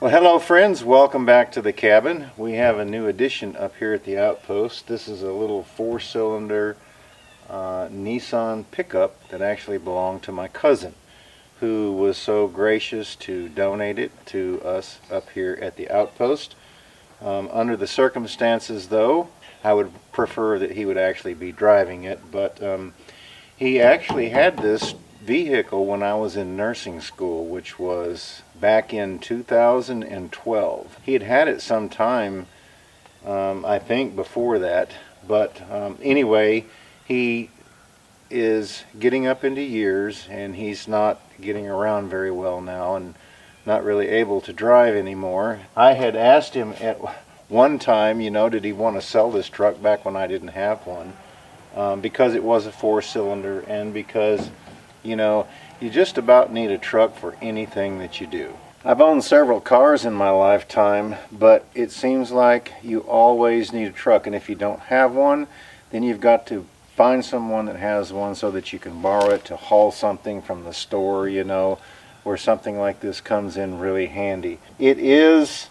Well, hello friends, welcome back to the cabin. We have a new addition up here at the Outpost. This is a little four-cylinder Nissan pickup that actually belonged to my cousin, who was so gracious to donate it to us up here at the Outpost. Under the circumstances though, I would prefer that he would actually be driving it, but he actually had this vehicle when I was in nursing school, which was back in 2012. He had had it some time, I think, before that, but anyway, he is getting up into years and he's not getting around very well now and not really able to drive anymore. I had asked him at one time, did he want to sell this truck back when I didn't have one, because it was a four-cylinder and because you just about need a truck for anything that you do. I've owned several cars in my lifetime, but it seems like you always need a truck, and if you don't have one, then you've got to find someone that has one so that you can borrow it to haul something from the store, where something like this comes in really handy. It is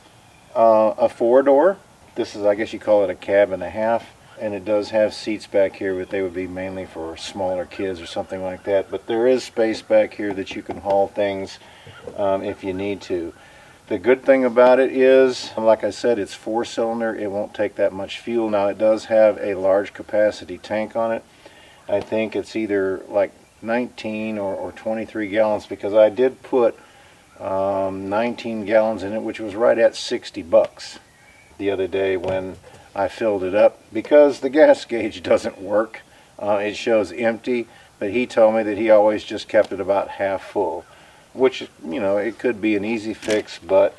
a four-door. This is, I guess you call it a cab and a half. And it does have seats back here, but they would be mainly for smaller kids or something like that. But there is space back here that you can haul things if you need to. The good thing about it is, like I said, it's four-cylinder. It won't take that much fuel. Now, it does have a large capacity tank on it. I think it's either like 19 or 23 gallons, because I did put 19 gallons in it, which was right at $60 the other day when I filled it up, because the gas gauge doesn't work. It shows empty, but he told me that he always just kept it about half full, which, it could be an easy fix, but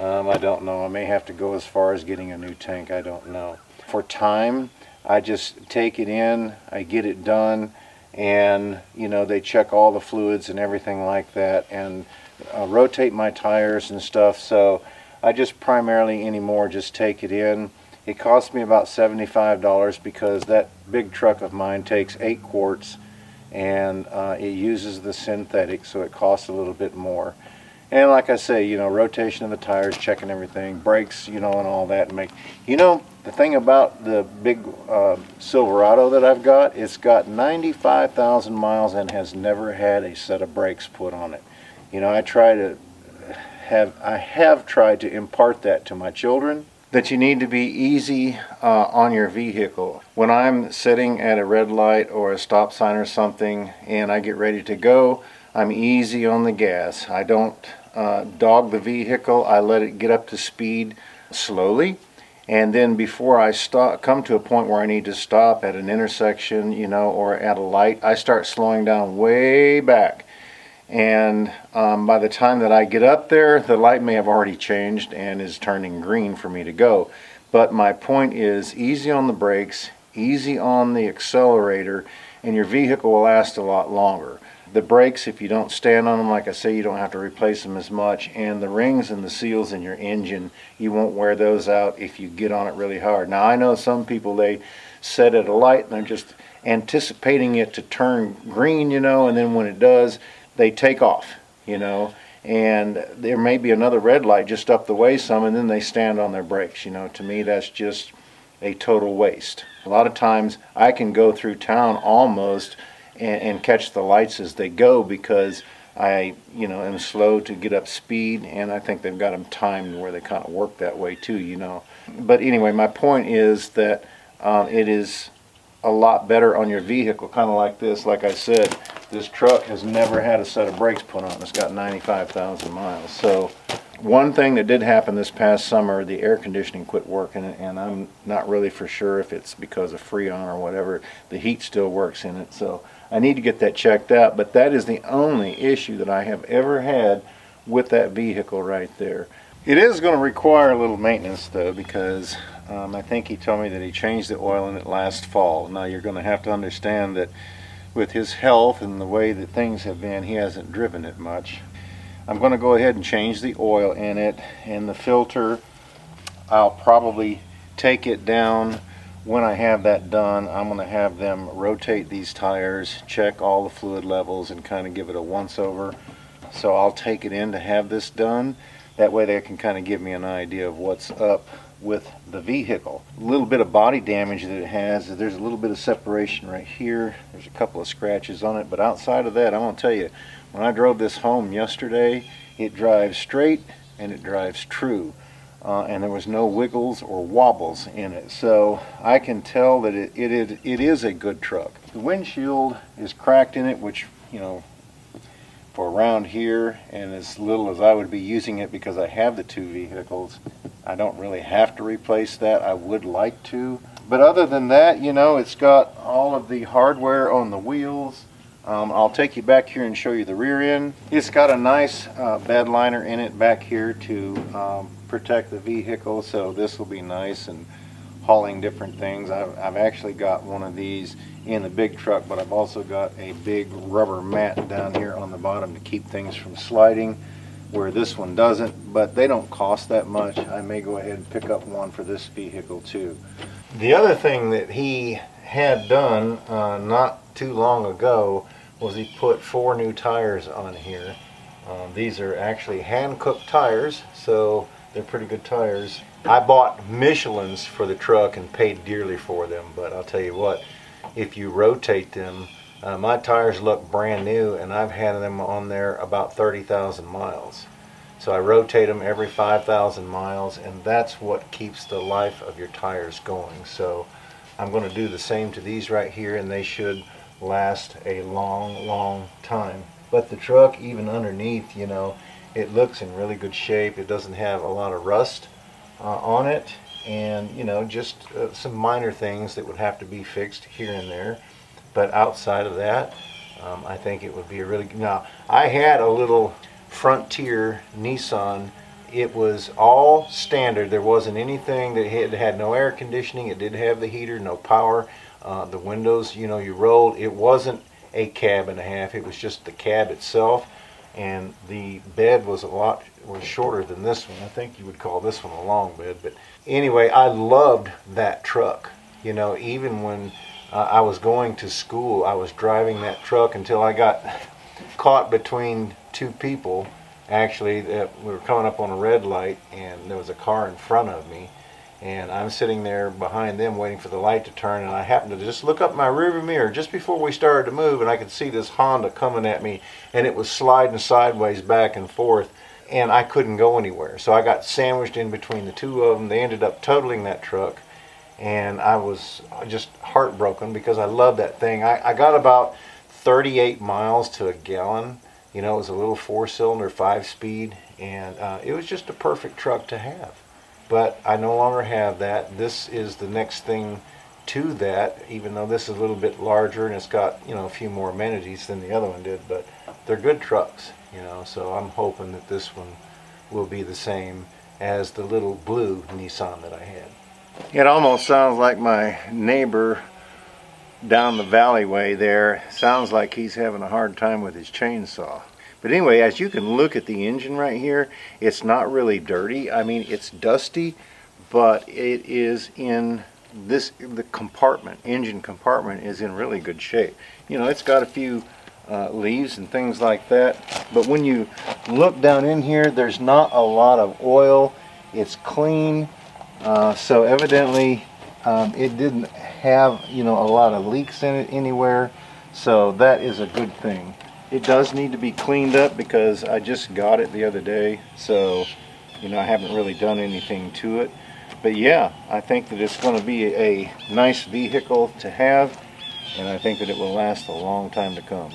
I don't know. I may have to go as far as getting a new tank. I don't know. For time, I just take it in, I get it done, and they check all the fluids and everything like that, and rotate my tires and stuff. So I just primarily anymore just take it in. It cost me about $75 because that big truck of mine takes 8 quarts and it uses the synthetic, so it costs a little bit more. And like I say, rotation of the tires, checking everything, brakes, and all that. And the thing about the big Silverado that I've got, it's got 95,000 miles and has never had a set of brakes put on it. I have tried to impart that to my children, that you need to be easy on your vehicle. When I'm sitting at a red light or a stop sign or something and I get ready to go, I'm easy on the gas. I don't dog the vehicle. I let it get up to speed slowly, and then before I come to a point where I need to stop at an intersection, or at a light, I start slowing down way back. And by the time that I get up there, the light may have already changed and is turning green for me to go. But my point is, easy on the brakes, easy on the accelerator, and your vehicle will last a lot longer. The brakes, if you don't stand on them, like I say, you don't have to replace them as much. And the rings and the seals in your engine, you won't wear those out if you get on it really hard. Now, I know some people, they set at a light and they're just anticipating it to turn green, and then when it does, they take off, and there may be another red light just up the way some, and then they stand on their brakes. To me, that's just a total waste. A lot of times I can go through town almost and catch the lights as they go, because I am slow to get up speed, and I think they've got them timed where they kind of work that way too. But anyway, my point is that it is a lot better on your vehicle, kind of like this. Like I said, this truck has never had a set of brakes put on. It's got 95,000 miles. So one thing that did happen this past summer, the air conditioning quit working, and I'm not really for sure if it's because of Freon or whatever. The heat still works in it, so I need to get that checked out. But that is the only issue that I have ever had with that vehicle right there. It is going to require a little maintenance though, because I think he told me that he changed the oil in it last fall. Now, you're going to have to understand that with his health and the way that things have been, he hasn't driven it much. I'm going to go ahead and change the oil in it, and the filter, I'll probably take it down. When I have that done, I'm going to have them rotate these tires, check all the fluid levels, and kind of give it a once over. So I'll take it in to have this done. That way they can kind of give me an idea of what's up with the vehicle. A little bit of body damage that it has is there's a little bit of separation right here. There's a couple of scratches on it, but outside of that, I'm going to tell you, when I drove this home yesterday, it drives straight and it drives true. And there was no wiggles or wobbles in it, so I can tell that it is a good truck. The windshield is cracked in it, which, you know, for around here, and as little as I would be using it because I have the two vehicles, I don't really have to replace that. I would like to, but other than that, you know, it's got all of the hardware on the wheels. I'll take you back here and show you the rear end. It's got a nice bed liner in it back here to protect the vehicle, so this will be nice and hauling different things. I've actually got one of these in the big truck, but I've also got a big rubber mat down here on the bottom to keep things from sliding, where this one doesn't, but they don't cost that much. I may go ahead and pick up one for this vehicle too. The other thing that he had done not too long ago was he put 4 new tires on here. These are actually hand-cooked tires, so they're pretty good tires. I bought Michelin's for the truck and paid dearly for them, but I'll tell you what, if you rotate them, my tires look brand new, and I've had them on there about 30,000 miles. So I rotate them every 5,000 miles, and that's what keeps the life of your tires going. So I'm going to do the same to these right here, and they should last a long time. But the truck, even underneath, you know, it looks in really good shape. It doesn't have a lot of rust on it, and you know, just some minor things that would have to be fixed here and there. But outside of that, I think it would be a really good. Now, I had a little Frontier Nissan. It was all standard. There wasn't anything that had no air conditioning. It did have the heater, no power. The windows, you know, you rolled. It wasn't a cab and a half. It was just the cab itself, and the bed was shorter than this one. I think you would call this one a long bed. But anyway, I loved that truck. You know, even when I was going to school, I was driving that truck until I got caught between two people. Actually, we were coming up on a red light, and there was a car in front of me, and I'm sitting there behind them waiting for the light to turn, and I happened to just look up my rearview mirror just before we started to move, and I could see this Honda coming at me, and it was sliding sideways back and forth, and I couldn't go anywhere. So I got sandwiched in between the two of them. They ended up totaling that truck, and I was just heartbroken because I love that thing. I got about 38 miles to a gallon. You know, it was a little 4-cylinder 5-speed, and it was just a perfect truck to have. But I no longer have that. This is the next thing to that, even though this is a little bit larger and it's got, you know, a few more amenities than the other one did, but they're good trucks, you know, so I'm hoping that this one will be the same as the little blue Nissan that I had. It almost sounds like my neighbor down the alleyway there. Sounds like he's having a hard time with his chainsaw. But anyway, as you can look at the engine right here, it's not really dirty. I mean, it's dusty, but it is in the engine compartment is in really good shape. You know, it's got a few leaves and things like that, but when you look down in here, there's not a lot of oil. It's clean, so evidently it didn't have, you know, a lot of leaks in it anywhere, so that is a good thing. It does need to be cleaned up because I just got it the other day, so you know, I haven't really done anything to it. But yeah, I think that it's going to be a nice vehicle to have, and I think that it will last a long time to come.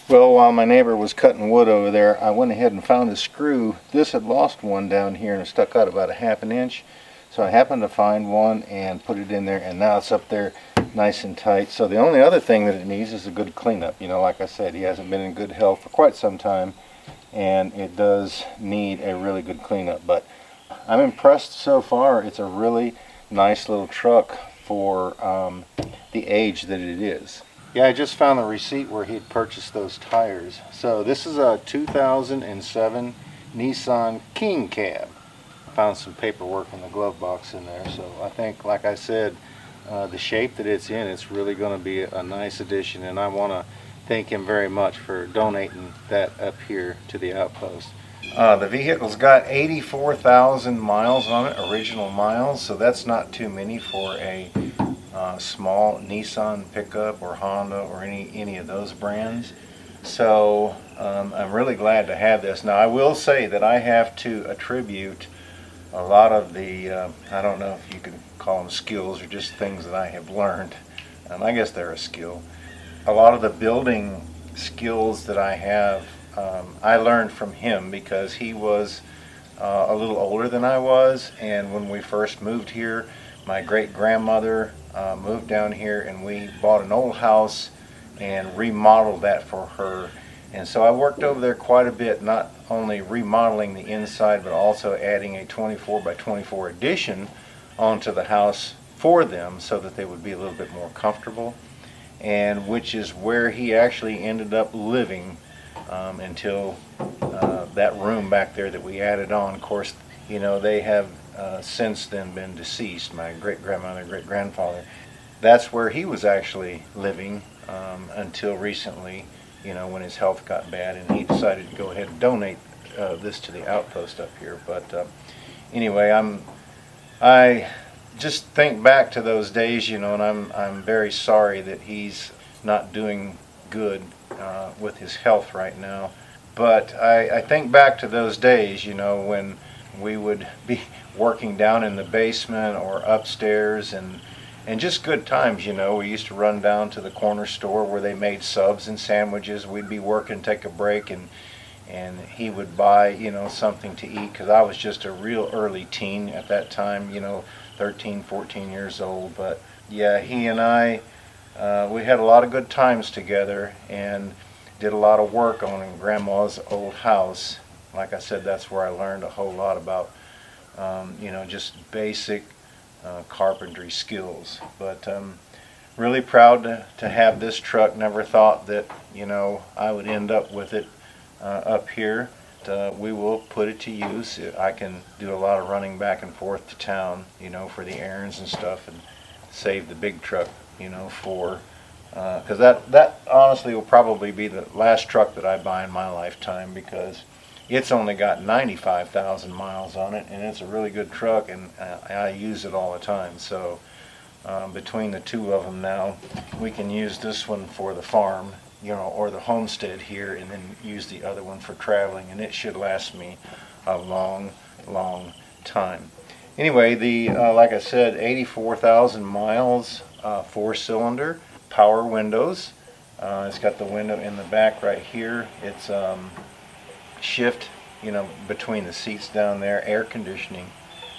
Well, while my neighbor was cutting wood over there, I went ahead and found a screw. This had lost one down here and it stuck out about a 1/2 inch. So I happened to find one and put it in there, and now it's up there nice and tight. So the only other thing that it needs is a good cleanup. You know, like I said, he hasn't been in good health for quite some time, and it does need a really good cleanup. But I'm impressed so far. It's a really nice little truck for the age that it is. Yeah, I just found the receipt where he had purchased those tires. So this is a 2007 Nissan King Cab. Found some paperwork in the glove box in there, so I think, like I said, the shape that it's in, it's really going to be a nice addition, and I want to thank him very much for donating that up here to the Outpost. The vehicle's got 84,000 miles on it, original miles, so that's not too many for a small Nissan pickup or Honda or any of those brands. So I'm really glad to have this. Now I will say that I have to attribute a lot of the, I don't know if you can call them skills or just things that I have learned. I guess they're a skill. A lot of the building skills that I have, I learned from him because he was a little older than I was, and when we first moved here, my great-grandmother moved down here and we bought an old house and remodeled that for her. And so I worked over there quite a bit, not only remodeling the inside but also adding a 24 by 24 addition onto the house for them so that they would be a little bit more comfortable, and which is where he actually ended up living until that room back there that we added on. Of course, you know, they have since then been deceased, my great-grandmother, great-grandfather. That's where he was actually living until recently, you know, when his health got bad and he decided to go ahead and donate this to the Outpost up here. But anyway, I just think back to those days, you know, and I'm very sorry that he's not doing good with his health right now. But I think back to those days, you know, when we would be working down in the basement or upstairs, and just good times, you know. We used to run down to the corner store where they made subs and sandwiches. We'd be working, take a break, and he would buy, you know, something to eat, because I was just a real early teen at that time, you know, 13, 14 years old. But yeah, he and I, we had a lot of good times together and did a lot of work on Grandma's old house. Like I said, that's where I learned a whole lot about, you know, just basic carpentry skills. But really proud to have this truck. Never thought that, you know, I would end up with it up here. We will put it to use. I can do a lot of running back and forth to town, you know, for the errands and stuff, and save the big truck, you know, for because that honestly will probably be the last truck that I buy in my lifetime, because it's only got 95,000 miles on it, and it's a really good truck, and I use it all the time. So between the two of them now, we can use this one for the farm, you know, or the homestead here, and then use the other one for traveling, and it should last me a long, long time. Anyway, the like I said, 84,000 miles, 4-cylinder, power windows. It's got the window in the back right here. It's shift, you know, between the seats down there, air conditioning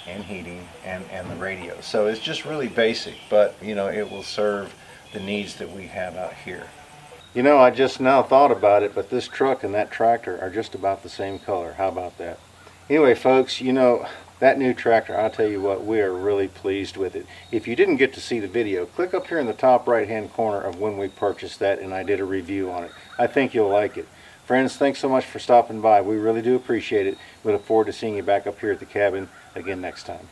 and heating, and the radio. So it's just really basic, but you know, it will serve the needs that we have out here. You know, I just now thought about it, but this truck and that tractor are just about the same color. How about that? Anyway, folks, you know, that new tractor, I'll tell you what, we are really pleased with it. If you didn't get to see the video, click up here in the top right hand corner of when we purchased that, and I did a review on it. I think you'll like it. Friends, thanks so much for stopping by. We really do appreciate it. We look forward to seeing you back up here at the cabin again next time.